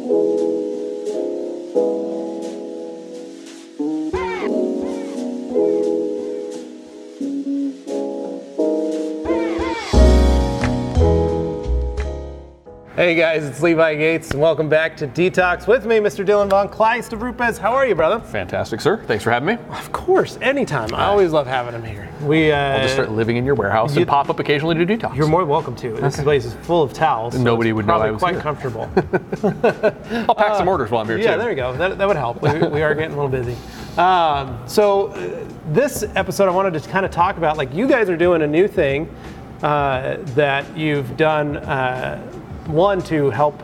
Hey guys, it's Levi Gates, and welcome back to DETALKS with me, Mr. Dylan von Kleist of RUPES. How are you, brother? Fantastic, sir. Thanks for having me. Of course, anytime. I always love having him here. I'll just start living in your warehouse and pop up occasionally to do DETALKS. You're more than welcome to. This place is full of towels. So nobody would know I was quite here. Comfortable. I'll pack some orders while I'm here, too. Yeah, there you go. That would help. We are getting a little busy. This episode, I wanted to kind of talk about, like, you guys are doing a new thing that you've done, one, to help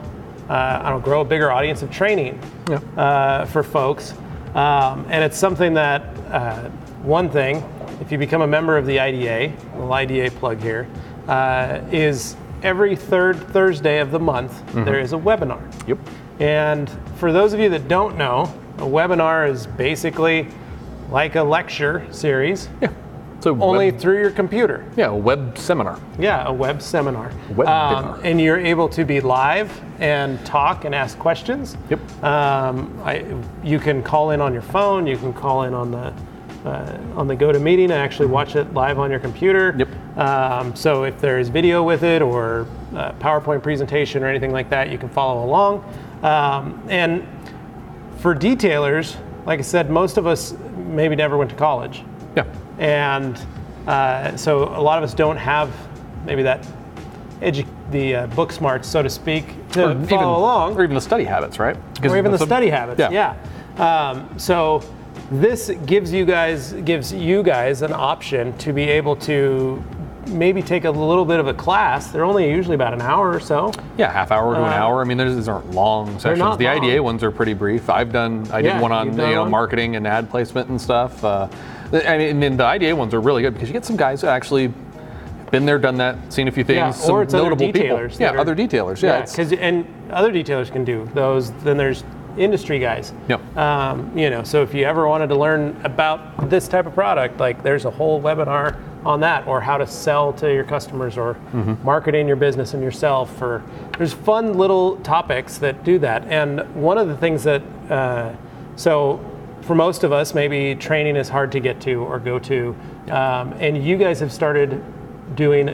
grow a bigger audience of training for folks. And it's something that, one thing, if you become a member of the IDA, a little IDA plug here, is every third Thursday of the month, there is a webinar. Yep. And for those of you that don't know, a webinar is basically like a lecture series. Yeah. So only through your computer. Yeah, a web seminar. Yeah, a web seminar. Webinar. And you're able to be live and talk and ask questions. Yep. You can call in on your phone. You can call in on the GoToMeeting and actually watch it live on your computer. Yep. So if there's video with it or a PowerPoint presentation or anything like that, you can follow along. And for detailers, like I said, most of us maybe never went to college. Yeah. And so a lot of us don't have maybe that book smarts, so to speak, to follow along. Or even the study habits, right? Or even the study habits, yeah. So this gives you guys an option to be able to maybe take a little bit of a class. They're only usually about an hour or so. Yeah, half hour to an hour. I mean, these aren't long sessions. The IDA ones are pretty brief. I did one on marketing and ad placement and stuff. And the IDA ones are really good because you get some guys who actually been there, done that, seen a few things. Yeah, or it's notable other detailers. People. Yeah, other detailers. Yeah, and other detailers can do those. Then there's industry guys. Yep. So if you ever wanted to learn about this type of product, like there's a whole webinar on that, or how to sell to your customers, or marketing your business and yourself. Or there's fun little topics that do that. And one of the things that for most of us, maybe training is hard to get to or go to, and you guys have started doing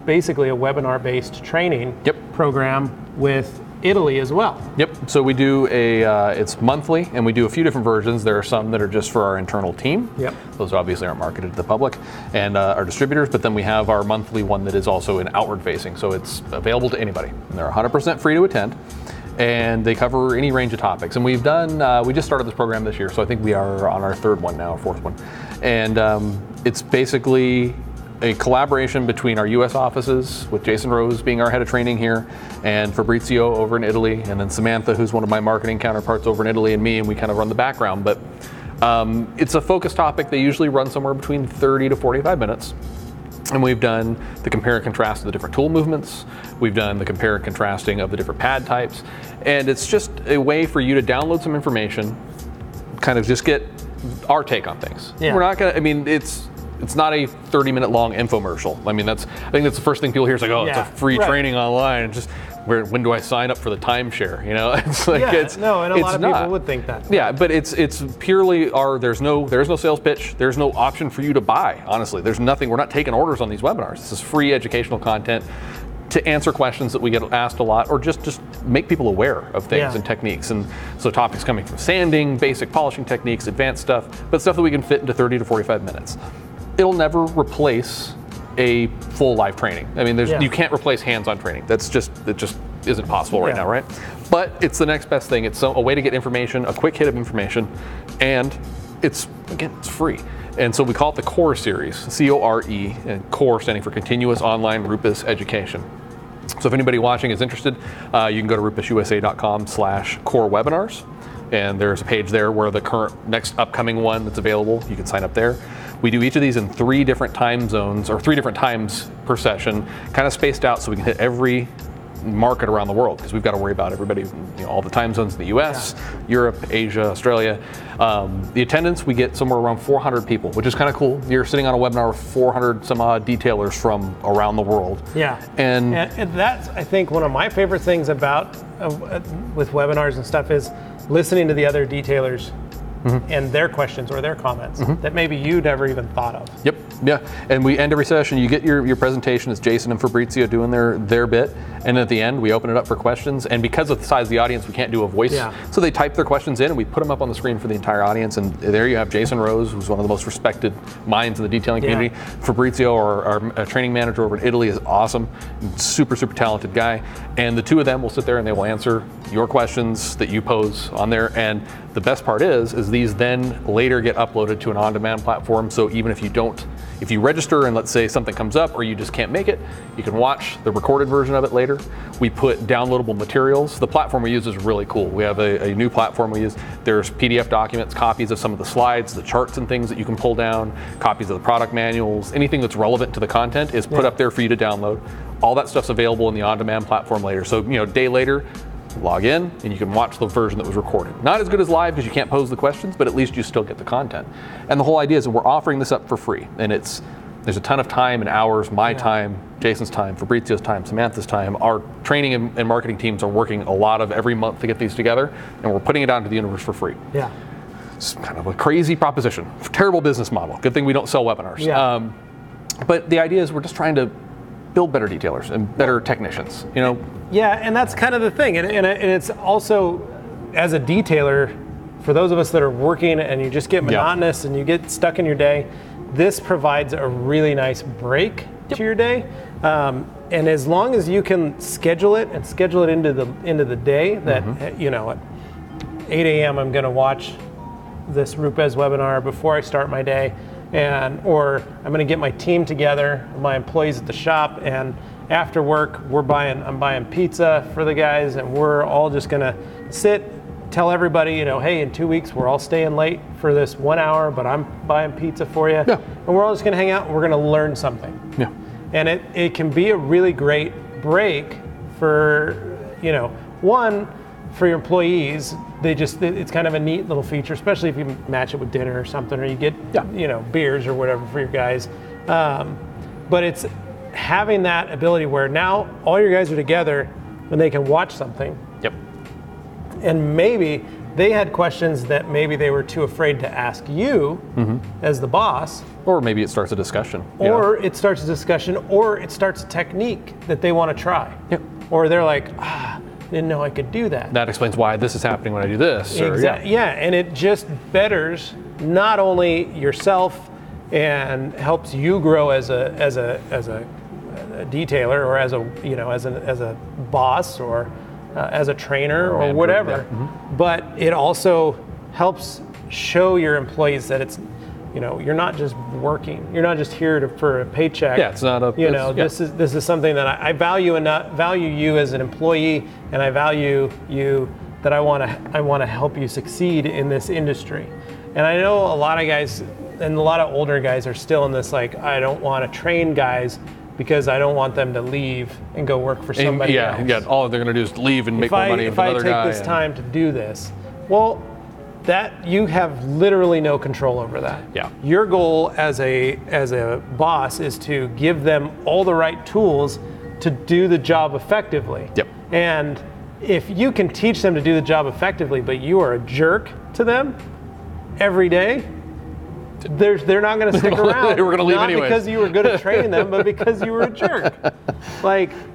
basically a webinar-based training program with Italy as well. Yep. So we do it's monthly, and we do a few different versions. There are some that are just for our internal team. Yep. Those obviously aren't marketed to the public and our distributors. But then we have our monthly one that is also an outward-facing, so it's available to anybody. And they're 100% free to attend. And they cover any range of topics. And we've done, we just started this program this year, so I think we are on our third one now, or fourth one. And it's basically a collaboration between our US offices, with Jason Rose being our head of training here, and Fabrizio over in Italy, and then Samantha, who's one of my marketing counterparts over in Italy, and me, and we kind of run the background. But it's a focus topic. They usually run somewhere between 30 to 45 minutes. And we've done the compare and contrast of the different tool movements. We've done the compare and contrasting of the different pad types. And it's just a way for you to download some information, kind of just get our take on things. Yeah. We're not gonna, it's not a 30-minute long infomercial. I think that's the first thing people hear is like, it's a free training online. Just when do I sign up for the timeshare? It's like and a lot of people would think that. Yeah, but it's purely there's no sales pitch. There's no option for you to buy. Honestly, there's nothing. We're not taking orders on these webinars. This is free educational content to answer questions that we get asked a lot, or just make people aware of things and techniques. And so topics coming from sanding, basic polishing techniques, advanced stuff, but stuff that we can fit into 30 to 45 minutes. It'll never replace a full live training. I mean, you can't replace hands-on training. It just isn't possible right now, right? But it's the next best thing. It's a way to get information, a quick hit of information, and it's free. And so we call it the CORE series, C-O-R-E, and CORE standing for Continuous Online RUPES Education. So if anybody watching is interested, you can go to rupesusa.com/core webinars, and there's a page there where the current next upcoming one that's available, you can sign up there. We do each of these in 3 different time zones, or 3 different times per session, kind of spaced out so we can hit every market around the world, because we've got to worry about everybody, all the time zones in the US, Europe, Asia, Australia. The attendance, we get somewhere around 400 people, which is kind of cool. You're sitting on a webinar with 400 some odd detailers from around the world. Yeah, and that's, I think, one of my favorite things about with webinars and stuff is listening to the other detailers and their questions or their comments that maybe you never even thought of. Yep, yeah, and we end every session, you get your presentation, it's Jason and Fabrizio doing their bit, and at the end we open it up for questions, and because of the size of the audience we can't do a voice, so they type their questions in and we put them up on the screen for the entire audience, and there you have Jason Rose, who's one of the most respected minds in the detailing community. Fabrizio, our training manager over in Italy, is awesome, super talented guy, and the two of them will sit there and they will answer your questions that you pose on there, and the best part is these then later get uploaded to an on-demand platform, so even if you register and let's say something comes up or you just can't make it, you can watch the recorded version of it later. We put downloadable materials. The platform we use is really cool. We have a new platform we use. There's PDF documents, copies of some of the slides, the charts and things that you can pull down, copies of the product manuals, anything that's relevant to the content is put up there for you to download. All that stuff's available in the on-demand platform later. So, a day later, log in and you can watch the version that was recorded. Not as good as live because you can't pose the questions, but at least you still get the content. And the whole idea is that we're offering this up for free, and there's a ton of time and hours, my time, Jason's time, Fabrizio's time, Samantha's time. Our training and marketing teams are working a lot of every month to get these together, and we're putting it out into the universe for free. Yeah. It's kind of a crazy proposition, terrible business model. Good thing we don't sell webinars. Yeah. But the idea is we're just trying to build better detailers and better technicians, Yeah, and that's kind of the thing, and it's also, as a detailer, for those of us that are working and you just get monotonous and you get stuck in your day, this provides a really nice break to your day. And as long as you can schedule it into the day, that at 8 a.m. I'm going to watch this RUPES webinar before I start my day, or I'm going to get my team together, my employees at the shop, and after work I'm buying pizza for the guys, and we're all just going to sit, tell everybody, hey, in 2 weeks we're all staying late for this 1 hour, but I'm buying pizza for you, and we're all just going to hang out and we're going to learn something. Yeah. And it can be a really great break for, one, for your employees. It's kind of a neat little feature, especially if you match it with dinner or something, or you get beers or whatever for your guys. But it's having that ability where now all your guys are together and they can watch something. Yep. And maybe they had questions that maybe they were too afraid to ask you as the boss. Or maybe it starts a discussion. Or it starts a discussion, or it starts a technique that they want to try. Yep. Or they're like, didn't know I could do that. That explains why this is happening when I do this. Exactly. Yeah, and it just betters not only yourself and helps you grow as a detailer, or as a boss, or as a trainer, or whatever, but it also helps show your employees that it's, you're not just working. You're not just here for a paycheck. Yeah, it's not a. This is something that I value you as an employee, and I value you that I want to help you succeed in this industry. And I know a lot of guys and a lot of older guys are still in this I don't want to train guys because I don't want them to leave and go work for somebody else. Yeah, all they're going to do is leave and make more money with another guy. If I take this time to do this, well, that you have literally no control over that. Yeah. Your goal as a boss is to give them all the right tools to do the job effectively. Yep. And if you can teach them to do the job effectively, but you are a jerk to them every day, they're not going to stick around. They were going to leave anyways. Not because you were good at training them, but because you were a jerk.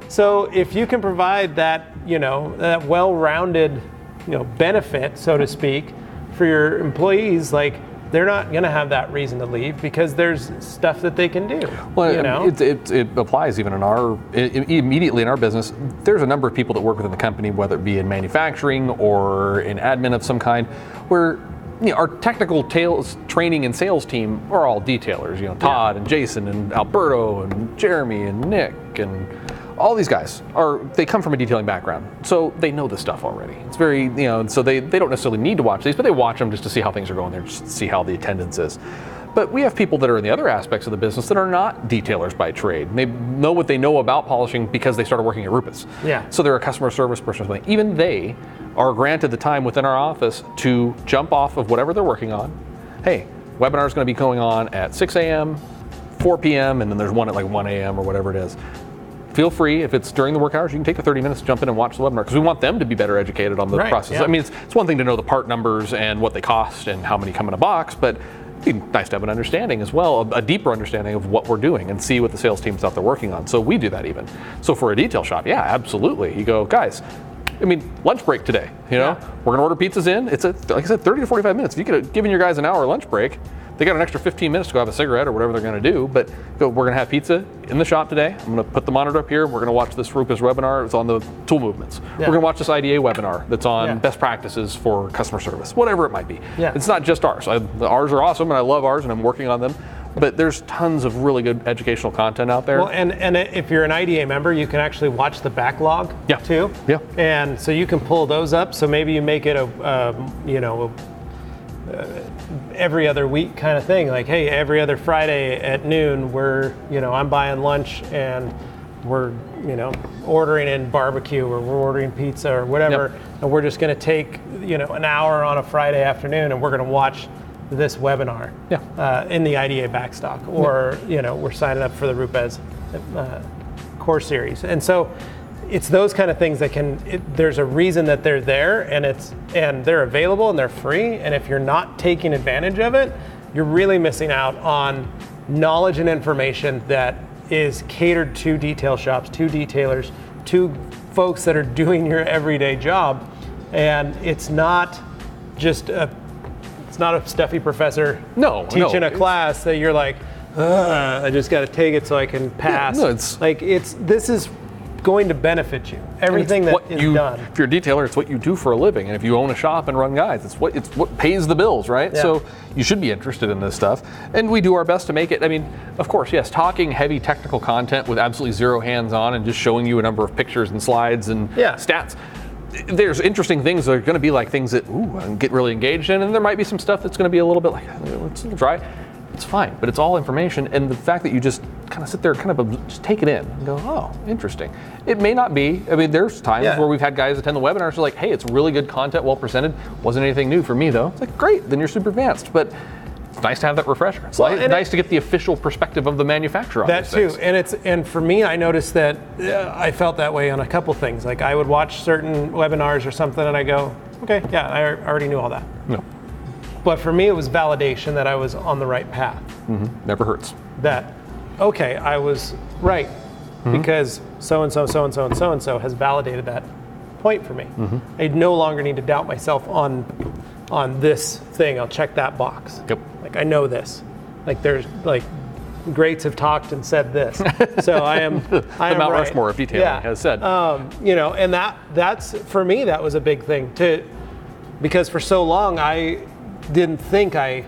So if you can provide that, that well-rounded, benefit, so to speak, for your employees, they're not going to have that reason to leave because there's stuff that they can do. Well, it applies even immediately in our business. There's a number of people that work within the company, whether it be in manufacturing or in admin of some kind, where our technical training and sales team are all detailers. Todd and Jason and Alberto and Jeremy and Nick and all these guys they come from a detailing background, so they know this stuff already. It's very, so they don't necessarily need to watch these, but they watch them just to see how things are going there, just to see how the attendance is. But we have people that are in the other aspects of the business that are not detailers by trade. They know what they know about polishing because they started working at RUPES. Yeah. So they're a customer service person or something. Even they are granted the time within our office to jump off of whatever they're working on. Hey, webinar is going to be going on at 6 a.m., 4 p.m., and then there's one at like 1 a.m. or whatever it is. Feel free, if it's during the work hours, you can take the 30 minutes to jump in and watch the webinar, because we want them to be better educated on the process. Yeah. I mean, it's one thing to know the part numbers and what they cost and how many come in a box, but it'd be nice to have an understanding as well, a deeper understanding of what we're doing and see what the sales team's out there working on. So we do that even. So for a detail shop, yeah, absolutely. You go, guys, I mean, lunch break today, you know? We're gonna order pizzas in. It's, like I said, 30 to 45 minutes. If you could have given your guys an hour lunch break, they got an extra 15 minutes to go have a cigarette or whatever they're going to do, but we're going to have pizza in the shop today. I'm going to put the monitor up here. We're going to watch this RUPES webinar. It's on the tool movements. We're going to watch this IDA webinar that's on best practices for customer service, whatever it might be. It's not just ours. Ours are awesome, and I love ours, and I'm working on them. But there's tons of really good educational content out there. Well, and if you're an IDA member, you can actually watch the backlog too. Yeah. And so you can pull those up. So maybe you make it every other week kind of thing. Like, hey, every other Friday at noon, I'm buying lunch and we're, ordering in barbecue, or we're ordering pizza or whatever. And we're just going to take, an hour on a Friday afternoon and we're going to watch this webinar in the IDA backstock, or, we're signing up for the RUPES core series. And so it's those kind of things that there's a reason that they're there, and they're available and they're free. And if you're not taking advantage of it, you're really missing out on knowledge and information that is catered to detail shops, to detailers, to folks that are doing your everyday job. And it's not just it's not a stuffy professor teaching a class that you're like, I just got to take it so I can pass. This is going to benefit you. Everything that is done. If you're a detailer, it's what you do for a living, and if you own a shop and run guides, it's what pays the bills, right? Yeah. So you should be interested in this stuff, and we do our best to make it. I mean, of course, yes, talking heavy technical content with absolutely zero hands-on and just showing you a number of pictures and slides and stats. There's interesting things that are going to be like things that I get really engaged in, and there might be some stuff that's going to be a little bit like it's a little dry. It's fine, but it's all information, and the fact that you just kind of sit there, just take it in and go, oh, interesting. It may not be. I mean, there's times where we've had guys attend the webinars, they're like, hey, it's really good content, well presented. Wasn't anything new for me though. It's like, great, then you're super advanced. But it's nice to have that refresher. It's nice to get the official perspective of the manufacturer on that these too. things. And for me, I noticed that I felt that way on a couple things. Like I would watch certain webinars or something, and I go, okay, yeah, I already knew all that. No. But for me, it was validation that I was on the right path. Mm-hmm. Never hurts. That, okay, I was right, because so-and-so, so-and-so, and so-and-so has validated that point for me. I no longer need to doubt myself on this thing. I'll check that box. Yep. Like, I know this. Like, there's, like, greats have talked and said this. So I am the Mount Rushmore of detailing has said. And that's, for me, that was a big thing, because for so long, I didn't think and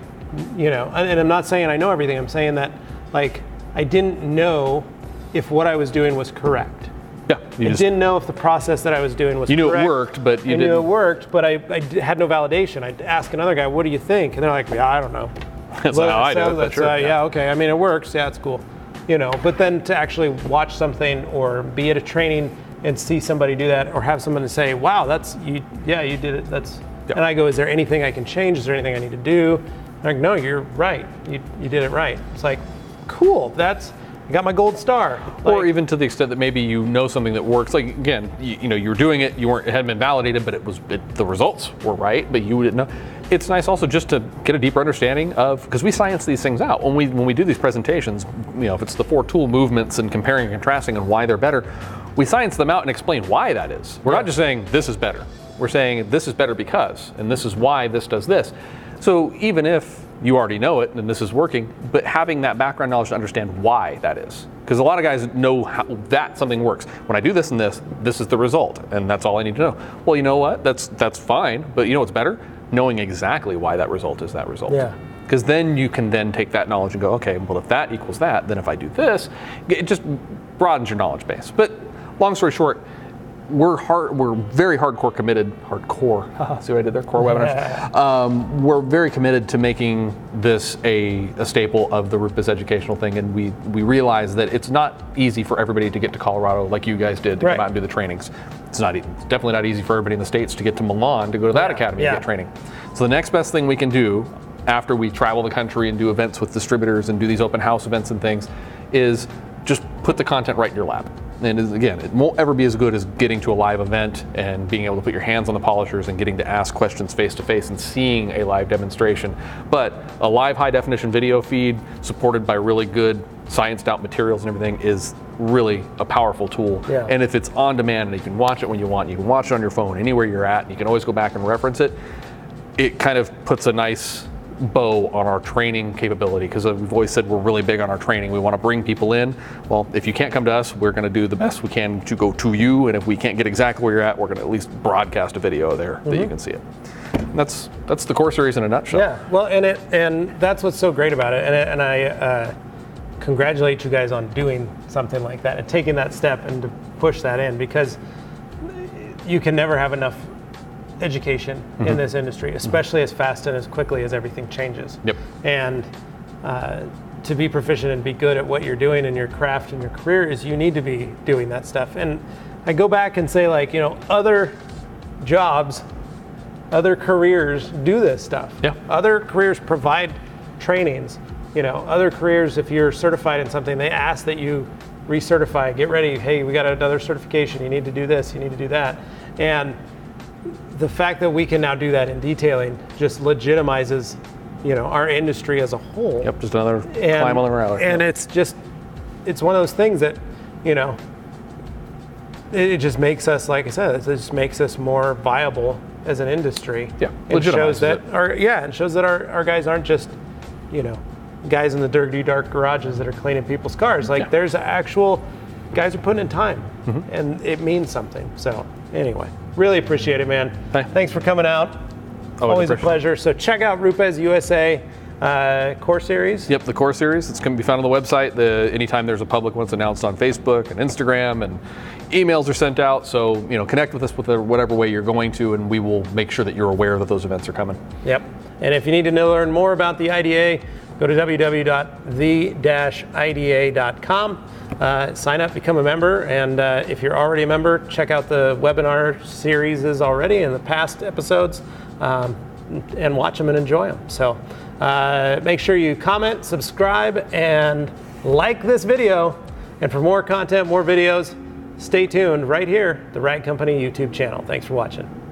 I'm not saying I know everything. I'm saying that, like, I didn't know if what I was doing was correct. Yeah, I didn't know if the process that I was doing was correct. You knew it worked, but I knew it worked, but I had no validation. I'd ask another guy, what do you think? And they're like, yeah, I don't know. That's not how I do it, sure. Yeah, okay. I mean, it works. Yeah, it's cool. But then to actually watch something or be at a training and see somebody do that, or have someone say, wow, you did it. And I go, is there anything I can change? Is there anything I need to do? And I'm like, no, you're right. You did it right. It's like, cool. I got my gold star. Or even to the extent that maybe you know something that works. Like, again, you were doing it. It hadn't been validated, but the results were right. But you didn't know. It's nice also just to get a deeper understanding of, because we science these things out when we do these presentations. If it's the 4 tool movements and comparing and contrasting and why they're better, we science them out and explain why that is. We're not just saying this is better. We're saying this is better because, and this is why this does this. So even if you already know it and this is working, but having that background knowledge to understand why that is. Because a lot of guys know how that something works. When I do this and this is the result, and that's all I need to know. Well, you know what? That's fine, but you know what's better? Knowing exactly why that result is that result. Yeah. Because then you can then take that knowledge and go, okay, well, if that equals that, then if I do this, it just broadens your knowledge base. But long story short, we're very hardcore committed. See what I did there? Core webinars. We're very committed to making this a staple of the RUPES educational thing, and we realize that it's not easy for everybody to get to Colorado like you guys did to come out and do the trainings. It's definitely not easy for everybody in the States to get to Milan to go to that academy and get training. So the next best thing we can do after we travel the country and do events with distributors and do these open house events and things is just put the content right in your lap. And again, it won't ever be as good as getting to a live event and being able to put your hands on the polishers and getting to ask questions face to face and seeing a live demonstration. But a live high definition video feed supported by really good scienced out materials and everything is really a powerful tool. And if it's on demand and you can watch it when you want, you can watch it on your phone anywhere you're at, and you can always go back and reference it, it kind of puts a nice bow on our training capability, because we've always said we're really big on our training. We want to bring people in. Well, if you can't come to us, we're going to do the best we can to go to you, and if we can't get exactly where you're at, we're going to at least broadcast a video there that you can see it. And that's the core series in a nutshell. Yeah, well, and that's what's so great about it, and I congratulate you guys on doing something like that and taking that step and to push that in, because you can never have enough education in this industry, especially as fast and as quickly as everything changes. And to be proficient and be good at what you're doing in your craft and your career is you need to be doing that stuff. And I go back and say, like, other jobs, other careers do this stuff. Other careers provide trainings. Other careers, if you're certified in something, they ask that you recertify, get ready. Hey, we got another certification. You need to do this. You need to do that. And the fact that we can now do that in detailing just legitimizes, our industry as a whole. Just another climb on the ladder. And it's one of those things that, it just makes us, like I said, it just makes us more viable as an industry. It shows that our guys aren't just, guys in the dirty, dark garages that are cleaning people's cars. Like there's actual guys are putting in time, and it means something. So anyway, really appreciate it, man. Thanks for coming out. Always a pleasure. So check out RUPES USA core series. The core series. It's going to be found on the website. Anytime there's a public one, it's announced on Facebook and Instagram, and emails are sent out. So connect with us with whatever way you're going to, and we will make sure that you're aware that those events are coming. And if you need to learn more about the IDA, go to www.the-ida.com. Sign up, become a member, and if you're already a member, check out the webinar series already in the past episodes, and watch them and enjoy them. So make sure you comment, subscribe, and like this video. And for more content, more videos, stay tuned right here, the Rag Company YouTube channel. Thanks for watching.